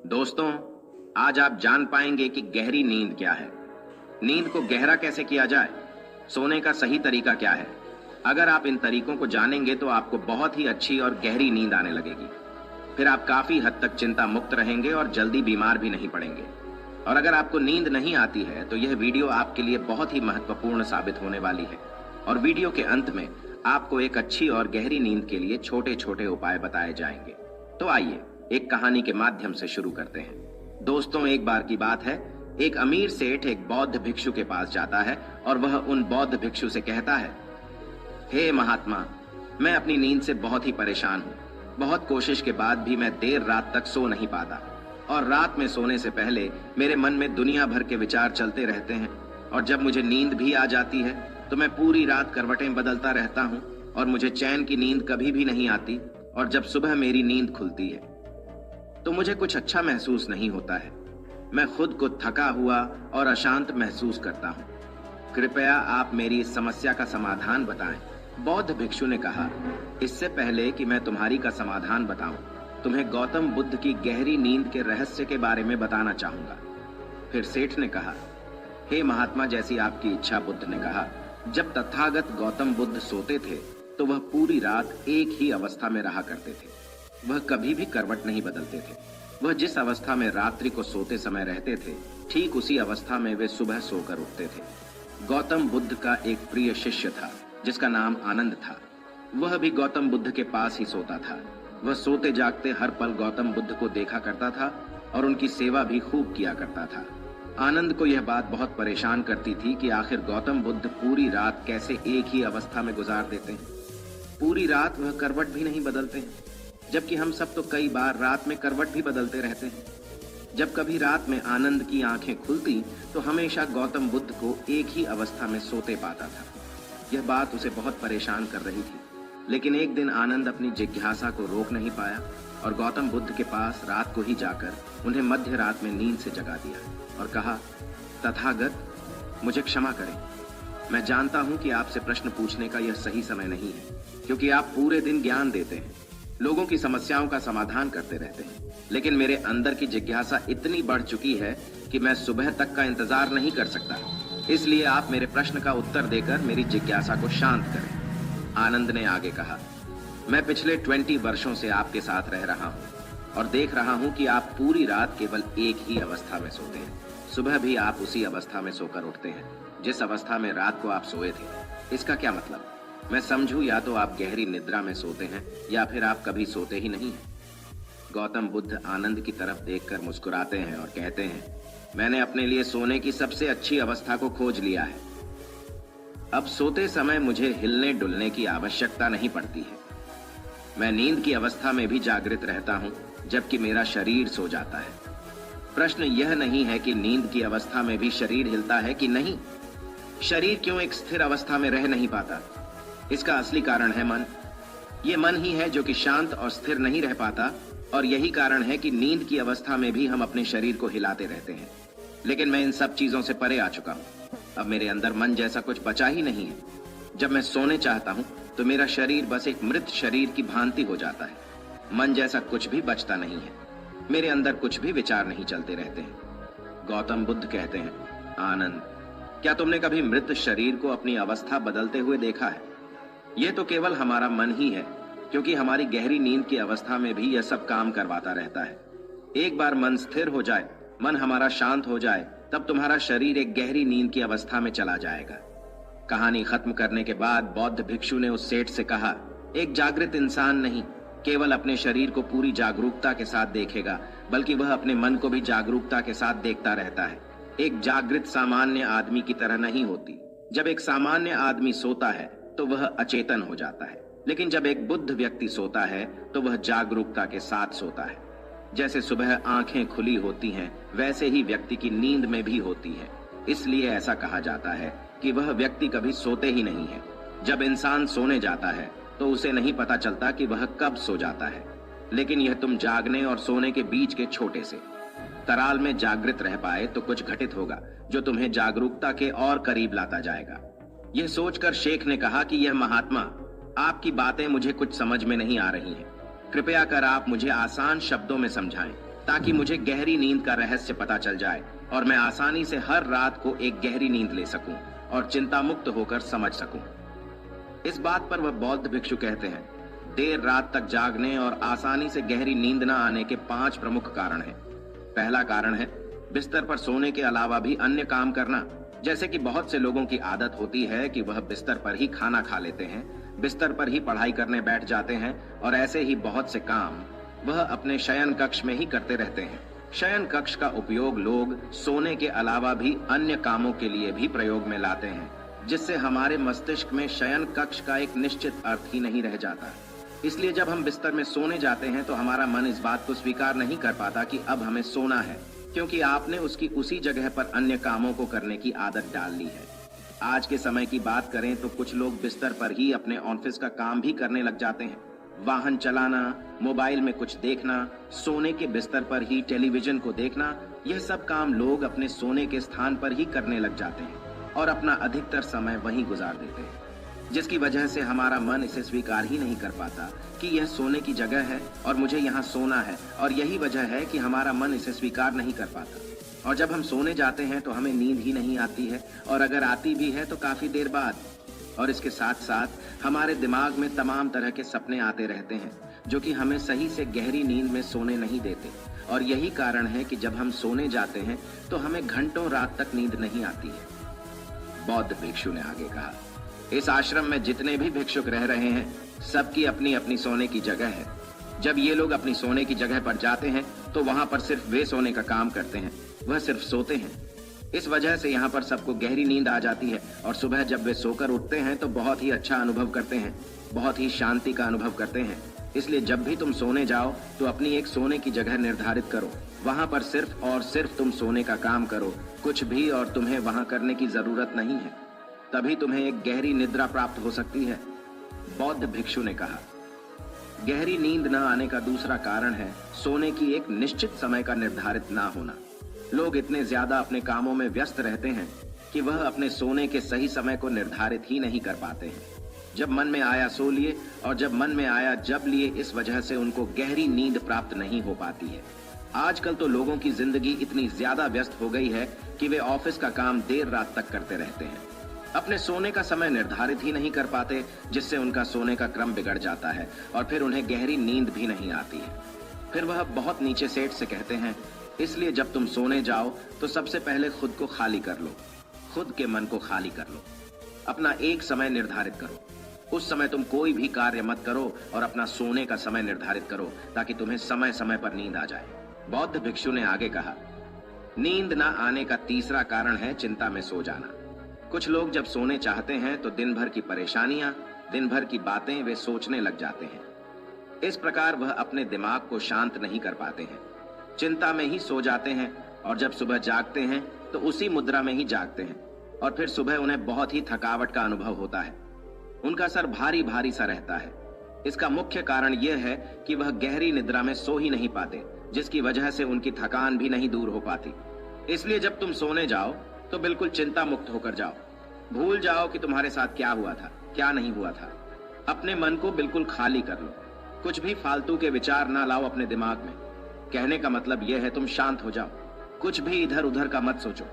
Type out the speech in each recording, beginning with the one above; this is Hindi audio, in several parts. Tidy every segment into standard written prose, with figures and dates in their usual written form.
दोस्तों, आज आप जान पाएंगे कि गहरी नींद क्या है। नींद को गहरा कैसे किया जाए, सोने का सही तरीका क्या है। अगर आप इन तरीकों को जानेंगे तो आपको बहुत ही अच्छी और गहरी नींद आने लगेगी। फिर आप काफी हद तक चिंता मुक्त रहेंगे और जल्दी बीमार भी नहीं पड़ेंगे। और अगर आपको नींद नहीं आती है तो यह वीडियो आपके लिए बहुत ही महत्वपूर्ण साबित होने वाली है। और वीडियो के अंत में आपको एक अच्छी और गहरी नींद के लिए छोटे छोटे उपाय बताए जाएंगे। तो आइए एक कहानी के माध्यम से शुरू करते हैं। दोस्तों, एक बार की बात है, एक अमीर सेठ एक बौद्ध भिक्षु के पास जाता है और वह उन बौद्ध भिक्षु से कहता है, हे महात्मा, मैं अपनी नींद से बहुत ही परेशान हूँ। बहुत कोशिश के बाद भी मैं देर रात तक सो नहीं पाता और रात में सोने से पहले मेरे मन में दुनिया भर के विचार चलते रहते हैं। और जब मुझे नींद भी आ जाती है तो मैं पूरी रात करवटें बदलता रहता हूँ और मुझे चैन की नींद कभी भी नहीं आती। और जब सुबह मेरी नींद खुलती है तो मुझे कुछ अच्छा महसूस नहीं होता है। मैं खुद को थका हुआ और अशांत महसूस करता हूँ। कृपया आप मेरी इस समस्या का समाधान बताएं। बौद्ध भिक्षु ने कहा, इससे पहले कि मैं तुम्हारी का समाधान बताऊं, तुम्हें गौतम बुद्ध की गहरी नींद के रहस्य के बारे में बताना चाहूंगा। फिर सेठ ने कहा, हे महात्मा, जैसी आपकी इच्छा। बुद्ध ने कहा, जब तथागत गौतम बुद्ध सोते थे तो वह पूरी रात एक ही अवस्था में रहा करते थे। वह कभी भी करवट नहीं बदलते थे। वह जिस अवस्था में रात्रि को सोते समय रहते थे, ठीक उसी अवस्था में वे सुबह सोकर उठते थे। गौतम बुद्ध का एक प्रिय शिष्य था जिसका नाम आनंद था। वह भी गौतम बुद्ध के पास ही सोता था। वह सोते जागते हर पल गौतम बुद्ध को देखा करता था और उनकी सेवा भी खूब किया करता था। आनंद को यह बात बहुत परेशान करती थी कि आखिर गौतम बुद्ध पूरी रात कैसे एक ही अवस्था में गुजार देते हैं। पूरी रात वह करवट भी नहीं बदलते हैं, जबकि हम सब तो कई बार रात में करवट भी बदलते रहते हैं। जब कभी रात में आनंद की आंखें खुलती तो हमेशा गौतम बुद्ध को एक ही अवस्था में सोते पाता था। यह बात उसे बहुत परेशान कर रही थी। लेकिन एक दिन आनंद अपनी जिज्ञासा को रोक नहीं पाया और गौतम बुद्ध के पास रात को ही जाकर उन्हें मध्य रात में नींद से जगा दिया और कहा, तथागत, मुझे क्षमा करें। मैं जानता हूं कि आपसे प्रश्न पूछने का यह सही समय नहीं है, क्योंकि आप पूरे दिन ज्ञान देते हैं, लोगों की समस्याओं का समाधान करते रहते हैं। लेकिन मेरे अंदर की जिज्ञासा इतनी बढ़ चुकी है कि मैं सुबह तक का इंतजार नहीं कर सकता। इसलिए आप मेरे प्रश्न का उत्तर देकर मेरी जिज्ञासा को शांत करें। आनंद ने आगे कहा, मैं पिछले 20 वर्षों से आपके साथ रह रहा हूँ और देख रहा हूँ कि आप पूरी रात केवल एक ही अवस्था में सोते हैं। सुबह भी आप उसी अवस्था में सोकर उठते हैं जिस अवस्था में रात को आप सोए थे। इसका क्या मतलब? मैं समझूं, या तो आप गहरी निद्रा में सोते हैं या फिर आप कभी सोते ही नहीं हैं। गौतम बुद्ध आनंद की तरफ देखकर मुस्कुराते हैं और कहते हैं, मैंने अपने लिए सोने की सबसे अच्छी अवस्था को खोज लिया है। अब सोते समय मुझे हिलने डुलने की आवश्यकता नहीं पड़ती है। मैं नींद की अवस्था में भी जागृत रहता हूं, जबकि मेरा शरीर सो जाता है। प्रश्न यह नहीं है कि नींद की अवस्था में भी शरीर हिलता है कि नहीं। शरीर क्यों एक स्थिर अवस्था में रह नहीं पाता? इसका असली कारण है मन। ये मन ही है जो कि शांत और स्थिर नहीं रह पाता, और यही कारण है कि नींद की अवस्था में भी हम अपने शरीर को हिलाते रहते हैं। लेकिन मैं इन सब चीजों से परे आ चुका हूँ। अब मेरे अंदर मन जैसा कुछ बचा ही नहीं है। जब मैं सोने चाहता हूँ तो मेरा शरीर बस एक मृत शरीर की भांति हो जाता है। मन जैसा कुछ भी बचता नहीं है। मेरे अंदर कुछ भी विचार नहीं चलते रहते हैं। गौतम बुद्ध कहते हैं, आनंद, क्या तुमने कभी मृत शरीर को अपनी अवस्था बदलते हुए देखा है? यह तो केवल हमारा मन ही है, क्योंकि हमारी गहरी नींद की अवस्था में भी यह सब काम करवाता रहता है। एक बार मन स्थिर हो जाए, मन हमारा शांत हो जाए, तब तुम्हारा शरीर एक गहरी नींद की अवस्था में चला जाएगा। कहानी खत्म करने के बाद बौद्ध भिक्षु ने उस सेठ से कहा, एक जागृत इंसान नहीं केवल अपने शरीर को पूरी जागरूकता के साथ देखेगा, बल्कि वह अपने मन को भी जागरूकता के साथ देखता रहता है। एक जागृत सामान्य आदमी की तरह नहीं होती। जब एक सामान्य आदमी सोता है तो वह अचेतन हो जाता है, लेकिन जब एक बुद्ध व्यक्ति सोता है तो वह जागरूकता के साथ सोता है। जैसे सुबह आंखें खुली होती हैं, वैसे ही व्यक्ति की नींद में भी होती है। इसलिए ऐसा कहा जाता है कि वह व्यक्ति कभी सोते ही नहीं है। जब इंसान सोने जाता है तो उसे नहीं पता चलता कि वह कब सो जाता है। लेकिन यह तुम जागने और सोने के बीच के छोटे से तराल में जागृत रह पाए तो कुछ घटित होगा जो तुम्हें जागरूकता के और करीब लाता जाएगा। यह सोचकर शेख ने कहा कि यह महात्मा, आपकी बातें मुझे कुछ समझ में नहीं आ रही हैं। कृपया कर आप मुझे आसान शब्दों में समझाएं। ताकि मुझे गहरी नींद का रहस्य पता चल जाए और मैं आसानी से हर रात को एक गहरी नींद ले सकूं और चिंता मुक्त होकर समझ सकूं। इस बात पर वह बौद्ध भिक्षु कहते हैं, देर रात तक जागने और आसानी से गहरी नींद न आने के 5 प्रमुख कारण हैं। पहला कारण है बिस्तर पर सोने के अलावा भी अन्य काम करना। जैसे कि बहुत से लोगों की आदत होती है कि वह बिस्तर पर ही खाना खा लेते हैं, बिस्तर पर ही पढ़ाई करने बैठ जाते हैं और ऐसे ही बहुत से काम वह अपने शयन कक्ष में ही करते रहते हैं। शयन कक्ष का उपयोग लोग सोने के अलावा भी अन्य कामों के लिए भी प्रयोग में लाते हैं, जिससे हमारे मस्तिष्क में शयन कक्ष का एक निश्चित अर्थ ही नहीं रह जाता। इसलिए जब हम बिस्तर में सोने जाते हैं तो हमारा मन इस बात को स्वीकार नहीं कर पाता कि अब हमें सोना है, क्योंकि आपने उसकी उसी जगह पर अन्य कामों को करने की आदत डाल ली है। आज के समय की बात करें तो कुछ लोग बिस्तर पर ही अपने ऑफिस का काम भी करने लग जाते हैं। वाहन चलाना, मोबाइल में कुछ देखना, सोने के बिस्तर पर ही टेलीविजन को देखना, यह सब काम लोग अपने सोने के स्थान पर ही करने लग जाते हैं और अपना अधिकतर समय वहीं गुजार देते हैं, जिसकी वजह से हमारा मन इसे स्वीकार ही नहीं कर पाता कि यह सोने की जगह है और मुझे यहाँ सोना है। और यही वजह है कि हमारा मन इसे स्वीकार नहीं कर पाता। और जब हम सोने जाते हैं तो हमें नींद ही नहीं आती है, और अगर आती भी है तो काफी देर बाद। और इसके साथ साथ हमारे दिमाग में तमाम तरह के सपने आते रहते हैं, जो कि हमें सही से गहरी नींद में सोने नहीं देते। और यही कारण है कि जब हम सोने जाते हैं तो हमें घंटों रात तक नींद नहीं आती है। बौद्ध भिक्षु ने आगे कहा, इस आश्रम में जितने भी भिक्षुक रह रहे हैं, सबकी अपनी अपनी सोने की जगह है। जब ये लोग अपनी सोने की जगह पर जाते हैं तो वहां पर सिर्फ वे सोने का काम करते हैं, वह सिर्फ सोते हैं। इस वजह से यहाँ पर सबको गहरी नींद आ जाती है और सुबह जब वे सोकर उठते हैं तो बहुत ही अच्छा अनुभव करते हैं, बहुत ही शांति का अनुभव करते हैं। इसलिए जब भी तुम सोने जाओ तो अपनी एक सोने की जगह निर्धारित करो, वहां पर सिर्फ और सिर्फ तुम सोने का काम करो, कुछ भी और तुम्हें वहां करने की जरूरत नहीं है। तभी तुम्हें एक गहरी निद्रा प्राप्त हो सकती है। बौद्ध भिक्षु ने कहा, गहरी नींद न आने का दूसरा कारण है सोने की एक निश्चित समय का निर्धारित ना होना। लोग इतने ज्यादा अपने कामों में व्यस्त रहते हैं कि वह अपने सोने के सही समय को निर्धारित ही नहीं कर पाते हैं। जब मन में आया सो लिए और जब मन में आया जब लिए, इस वजह से उनको गहरी नींद प्राप्त नहीं हो पाती है। आजकल तो लोगों की जिंदगी इतनी ज्यादा व्यस्त हो गई है कि वे ऑफिस का काम देर रात तक करते रहते हैं, अपने सोने का समय निर्धारित ही नहीं कर पाते, जिससे उनका सोने का क्रम बिगड़ जाता है और फिर उन्हें गहरी नींद भी नहीं आती है। फिर वह बहुत नीचे सेठ से कहते हैं, इसलिए जब तुम सोने जाओ तो सबसे पहले खुद को खाली कर लो, खुद के मन को खाली कर लो, अपना एक समय निर्धारित करो। उस समय तुम कोई भी कार्य मत करो और अपना सोने का समय निर्धारित करो, ताकि तुम्हें समय समय पर नींद आ जाए। बौद्ध भिक्षु ने आगे कहा, नींद ना आने का तीसरा कारण है चिंता में सो जाना। कुछ लोग जब सोने चाहते हैं तो दिन भर की परेशानियां, दिन भर की बातें वे सोचने लग जाते हैं। इस प्रकार वह अपने दिमाग को शांत नहीं कर पाते हैं, चिंता में ही सो जाते हैं और जब सुबह जागते हैं तो उसी मुद्रा में ही जागते हैं और फिर सुबह उन्हें बहुत ही थकावट का अनुभव होता है। उनका सर भारी भारी सा रहता है। इसका मुख्य कारण यह है कि वह गहरी निद्रा में सो ही नहीं पाते, जिसकी वजह से उनकी थकान भी नहीं दूर हो पाती। इसलिए जब तुम सोने जाओ तो बिल्कुल चिंता मुक्त होकर जाओ। भूल जाओ कि तुम्हारे साथ क्या हुआ था, क्या नहीं हुआ था। अपने मन को बिल्कुल खाली कर लो, कुछ भी फालतू के विचार ना लाओ अपने दिमाग में। कहने का मतलब यह है तुम शांत हो जाओ, कुछ भी इधर उधर का मत सोचो।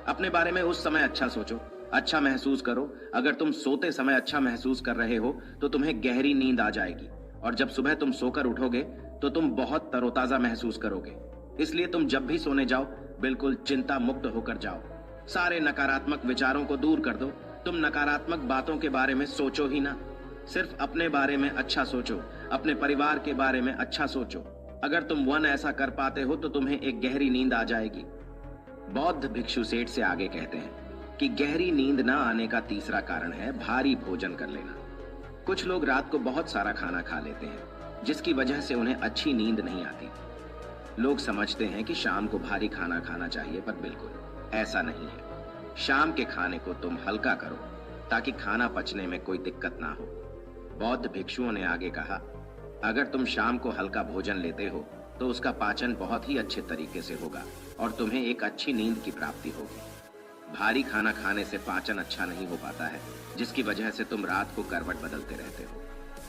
अपने बारे में उस समय अच्छा सोचो, अच्छा महसूस करो। अगर तुम सोते समय अच्छा महसूस कर रहे हो तो तुम्हें गहरी नींद आ जाएगी और जब सुबह तुम सोकर उठोगे तो तुम बहुत तरोताजा महसूस करोगे। इसलिए तुम जब भी सोने जाओ बिल्कुल चिंता मुक्त होकर जाओ। सारे नकारात्मक विचारों को दूर कर दो। तुम नकारात्मक बातों के बारे में सोचो ही ना, सिर्फ अपने बारे में अच्छा सोचो, अपने परिवार के बारे में अच्छा सोचो। अगर तुम ऐसा कर पाते हो तो तुम्हें एक गहरी नींद आ जाएगी। बौद्ध भिक्षु सेठ से आगे कहते हैं कि गहरी नींद न आने का तीसरा कारण है भारी भोजन कर लेना। कुछ लोग रात को बहुत सारा खाना खा लेते हैं, जिसकी वजह से उन्हें अच्छी नींद नहीं आती। लोग समझते हैं कि शाम को भारी खाना खाना चाहिए, पर बिल्कुल ऐसा नहीं है। शाम के खाने को तुम हल्का करो ताकि खाना पचने में कोई दिक्कत ना हो। बौद्ध भिक्षुओं ने आगे कहा, अगर तुम शाम को हल्का भोजन लेते हो तो उसका पाचन बहुत ही अच्छे तरीके से होगा और तुम्हें एक अच्छी नींद की प्राप्ति होगी। भारी खाना खाने से पाचन अच्छा नहीं हो पाता है, जिसकी वजह से तुम रात को करवट बदलते रहते हो।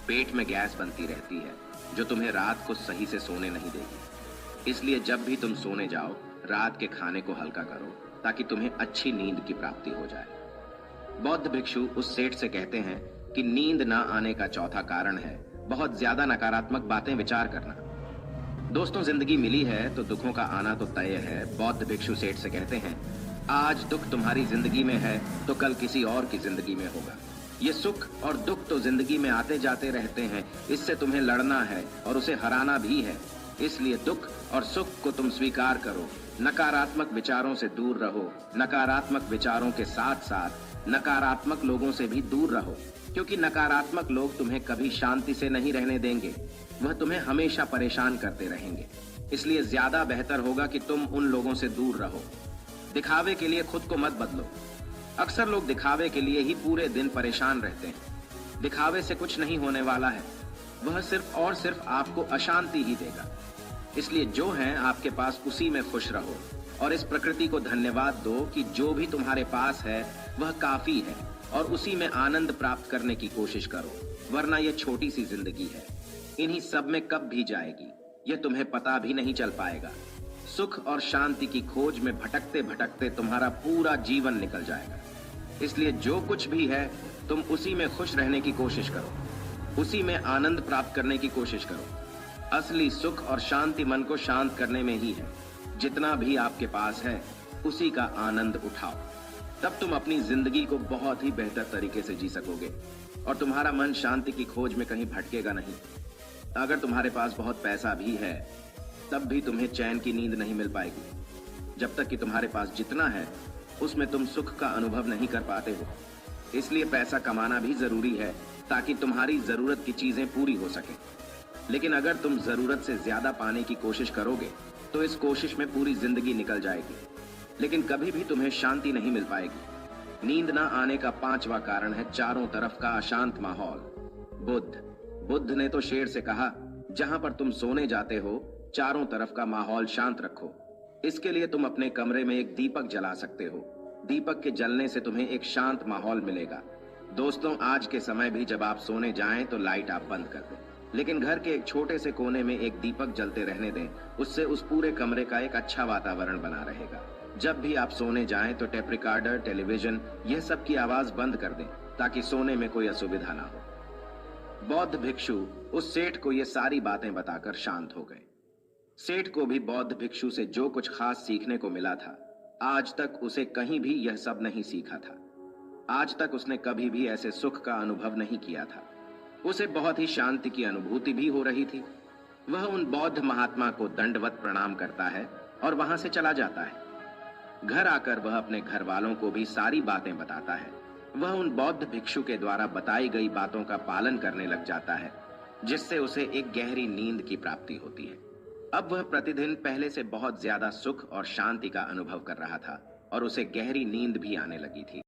पेट में गैस बनती रहती है जो तुम्हें रात को सही से सोने नहीं देगी। इसलिए जब भी तुम सोने जाओ, रात के खाने को हल्का करो ताकि तुम्हें अच्छी नींद की प्राप्ति हो जाए। बौद्ध भिक्षु उस सेठ से कहते हैं कि नींद ना आने का चौथा कारण है बहुत ज्यादा नकारात्मक बातें विचार करना। दोस्तों, जिंदगी मिली है तो दुखों का आना तो तय है। बौद्ध भिक्षु सेठ से कहते हैं, आज दुख तुम्हारी जिंदगी में है तो कल किसी और की जिंदगी में होगा। ये सुख और दुख तो जिंदगी में आते जाते रहते हैं, इससे तुम्हें लड़ना है और उसे हराना भी है। इसलिए दुख और सुख को तुम स्वीकार करो, नकारात्मक विचारों से दूर रहो, नकारात्मक विचारों के साथ साथ नकारात्मक लोगों से भी दूर रहो, क्योंकि नकारात्मक लोग तुम्हें कभी शांति से नहीं रहने देंगे, वह तुम्हें हमेशा परेशान करते रहेंगे। इसलिए ज्यादा बेहतर होगा कि तुम उन लोगों से दूर रहो। दिखावे के लिए खुद को मत बदलो। अक्सर लोग दिखावे के लिए ही पूरे दिन परेशान रहते हैं। दिखावे से कुछ नहीं होने वाला है, वह सिर्फ और सिर्फ आपको अशांति ही देगा। इसलिए जो है आपके पास उसी में खुश रहो और इस प्रकृति को धन्यवाद दो कि जो भी तुम्हारे पास है वह काफी है, और उसी में आनंद प्राप्त करने की कोशिश करो, वरना यह छोटी सी जिंदगी है, इन्हीं सब में कब भी जाएगी यह तुम्हें पता भी नहीं चल पाएगा। सुख और शांति की खोज में भटकते भटकते तुम्हारा पूरा जीवन निकल जाएगा। इसलिए जो कुछ भी है तुम उसी में खुश रहने की कोशिश करो, उसी में आनंद प्राप्त करने की कोशिश करो। असली सुख और शांति मन को शांत करने में ही है। जितना भी आपके पास है उसी का आनंद उठाओ, तब तुम अपनी जिंदगी को बहुत ही बेहतर तरीके से जी सकोगे और तुम्हारा मन शांति की खोज में कहीं भटकेगा नहीं। अगर तुम्हारे पास बहुत पैसा भी है तब भी तुम्हें चैन की नींद नहीं मिल पाएगी, जब तक कि तुम्हारे पास जितना है उसमें तुम सुख का अनुभव नहीं कर पाते हो। इसलिए पैसा कमाना भी जरूरी है ताकि तुम्हारी जरूरत की चीजें पूरी हो सके। लेकिन अगर तुम जरूरत से ज्यादा पाने की कोशिश करोगे तो इस कोशिश में पूरी जिंदगी निकल जाएगी, लेकिन कभी भी तुम्हें शांति नहीं मिल पाएगी। नींद ना आने का पांचवा कारण है चारों तरफ का अशांत माहौल। बुद्ध ने तो शेर से कहा, जहां पर तुम सोने जाते हो चारों तरफ का माहौल शांत रखो। इसके लिए तुम अपने कमरे में एक दीपक जला सकते हो। दीपक के जलने से तुम्हें एक शांत माहौल मिलेगा। दोस्तों, आज के समय भी जब आप सोने जाएं तो लाइट आप बंद कर दें, लेकिन घर के एक छोटे से कोने में एक दीपक जलते रहने दें। उससे उस पूरे कमरे का एक अच्छा वातावरण बना रहेगा। जब भी आप सोने जाएं तो टेप रिकॉर्डर, टेलीविजन, यह सब की आवाज बंद कर दें ताकि सोने में कोई असुविधा ना हो। बौद्ध भिक्षु उस सेठ को ये सारी बातें बताकर शांत हो गए। सेठ को भी बौद्ध भिक्षु से जो कुछ खास सीखने को मिला था, आज तक उसे कहीं भी यह सब नहीं सीखा था। आज तक उसने कभी भी ऐसे सुख का अनुभव नहीं किया था। उसे बहुत ही शांति की अनुभूति भी हो रही थी। वह उन बौद्ध महात्मा को दंडवत प्रणाम करता है और वहां से चला जाता है। घर आकर वह अपने घर वालों को भी सारी बातें बताता है। वह उन बौद्ध भिक्षु के द्वारा बताई गई बातों का पालन करने लग जाता है, जिससे उसे एक गहरी नींद की प्राप्ति होती है। अब वह प्रतिदिन पहले से बहुत ज्यादा सुख और शांति का अनुभव कर रहा था और उसे गहरी नींद भी आने लगी थी।